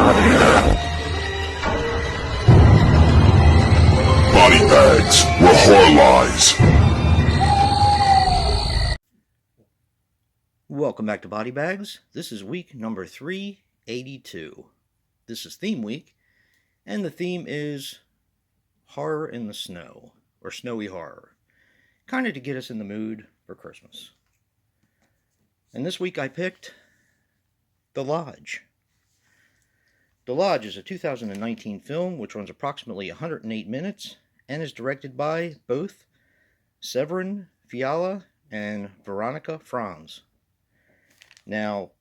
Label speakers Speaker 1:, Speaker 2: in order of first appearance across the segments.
Speaker 1: BodyBags, where horror lies.
Speaker 2: Welcome back to BodyBags. This is week number 382. This is theme week, and the theme is horror in the snow, or snowy horror, kind of to get us in the mood for Christmas. And this week I picked The Lodge. The Lodge is a 2019 film which runs approximately 108 minutes and is directed by both Severin Fiala and Veronica Franz. Now,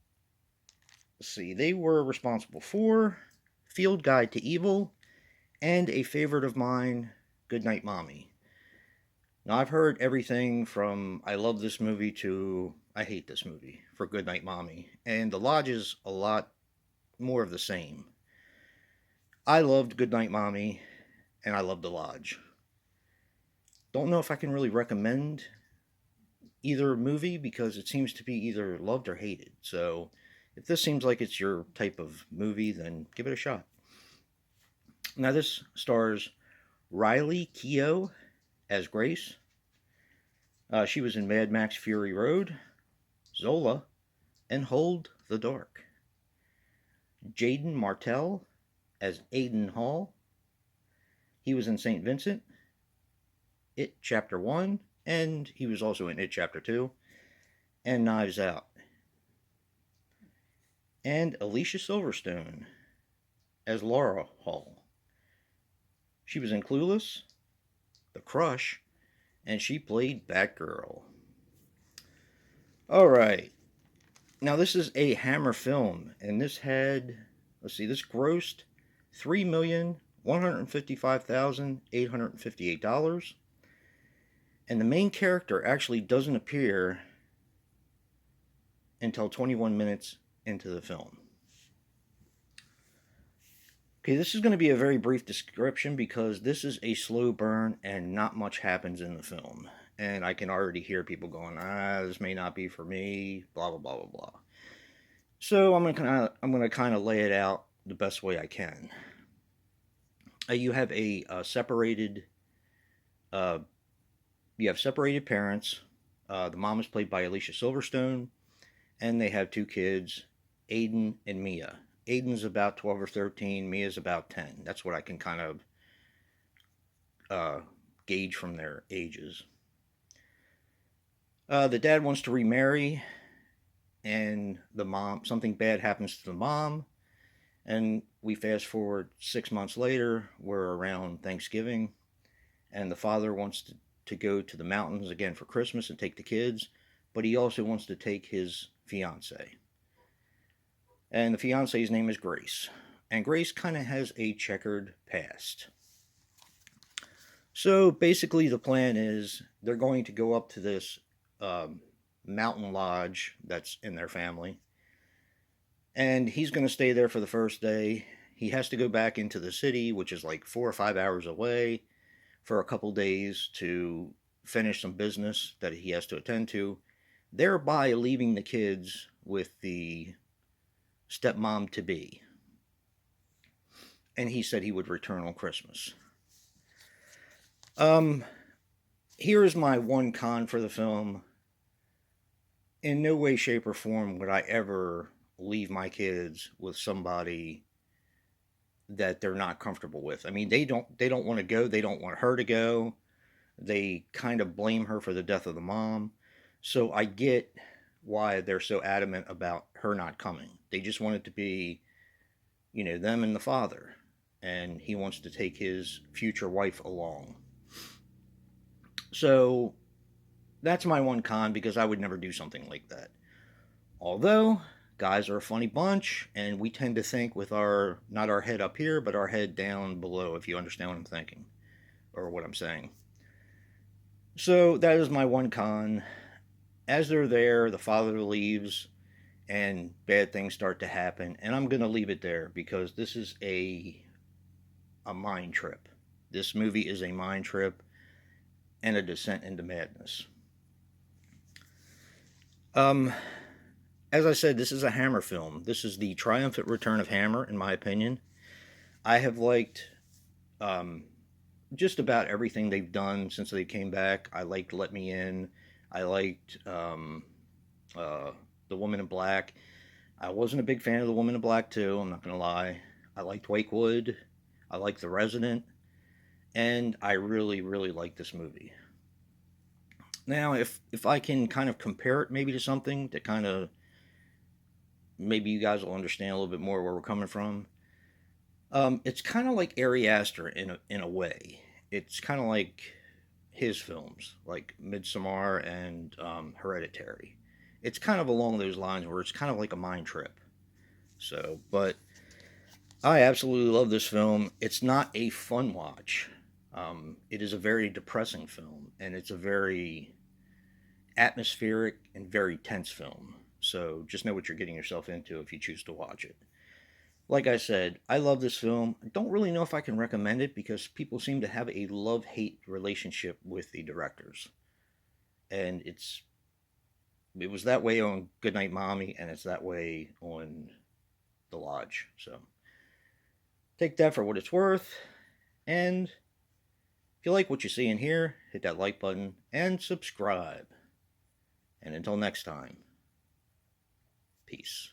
Speaker 2: let's see, they were responsible for Field Guide to Evil and a favorite of mine, Goodnight Mommy. Now, I've heard everything from I love this movie to I hate this movie for Goodnight Mommy, and The Lodge is a lot more of the same. I loved Goodnight Mommy, and I loved The Lodge. Don't know if I can really recommend either movie because it seems to be either loved or hated. So if this seems like it's your type of movie, then give it a shot. Now this stars Riley Keough as Grace. She was in Mad Max Fury Road, Zola, and Hold the Dark. Jaden Martell as Aiden Hall. He was in St. Vincent, It Chapter 1, and he was also in It Chapter 2, and Knives Out. And Alicia Silverstone as Laura Hall. She was in Clueless, The Crush, and she played Batgirl. Alright, now this is a Hammer film, and this had, this grossed $3,155,858. And the main character actually doesn't appear until 21 minutes into the film. Okay, this is going to be a very brief description because this is a slow burn and not much happens in the film. And I can already hear people going, this may not be for me, blah, blah, blah, blah, blah. So I'm going to kind of lay it out the best way I can. You have separated parents. The mom is played by Alicia Silverstone, and they have two kids, Aiden and Mia. Aiden's about 12 or 13, Mia's about 10. That's what I can kind of gauge from their ages. The dad wants to remarry, and something bad happens to the mom, and we fast forward 6 months later, we're around Thanksgiving, and the father wants to go to the mountains again for Christmas and take the kids, but he also wants to take his fiance. And the fiance's name is Grace. And Grace kind of has a checkered past. So basically the plan is they're going to go up to this mountain lodge that's in their family. And he's going to stay there for the first day. He has to go back into the city, which is like 4 or 5 hours away, for a couple days to finish some business that he has to attend to, thereby leaving the kids with the stepmom-to-be. And he said he would return on Christmas. Here is my one con for the film. In no way, shape, or form would I ever leave my kids with somebody that they're not comfortable with. I mean, they don't want to go. They don't want her to go. They kind of blame her for the death of the mom. So I get why they're so adamant about her not coming. They just want it to be, them and the father. And he wants to take his future wife along. So that's my one con, because I would never do something like that. Although guys are a funny bunch, and we tend to think with not our head up here, but our head down below, if you understand what I'm thinking, or what I'm saying. So that is my one con. As they're there, the father leaves, and bad things start to happen, and I'm going to leave it there, because this is a mind trip. This movie is a mind trip, and a descent into madness. As I said, this is a Hammer film. This is the triumphant return of Hammer, in my opinion. I have liked um, just about everything they've done since they came back. I liked Let Me In. I liked uh, The Woman in Black. I wasn't a big fan of The Woman in Black 2, I'm not going to lie. I liked Wakewood. I liked The Resident. And I really, really like this movie. Now, if I can kind of compare it maybe to something that kind of maybe you guys will understand a little bit more where we're coming from. It's kind of like Ari Aster in a way. It's kind of like his films, like Midsommar and Hereditary. It's kind of along those lines where it's kind of like a mind trip. So, but I absolutely love this film. It's not a fun watch. It is a very depressing film, and it's a very atmospheric and very tense film. So just know what you're getting yourself into if you choose to watch it. Like I said, I love this film. I don't really know if I can recommend it because people seem to have a love hate relationship with the directors. And it was that way on Goodnight Mommy, and it's that way on The Lodge. So take that for what it's worth. And if you like what you see in here, hit that like button and subscribe. And until next time, peace.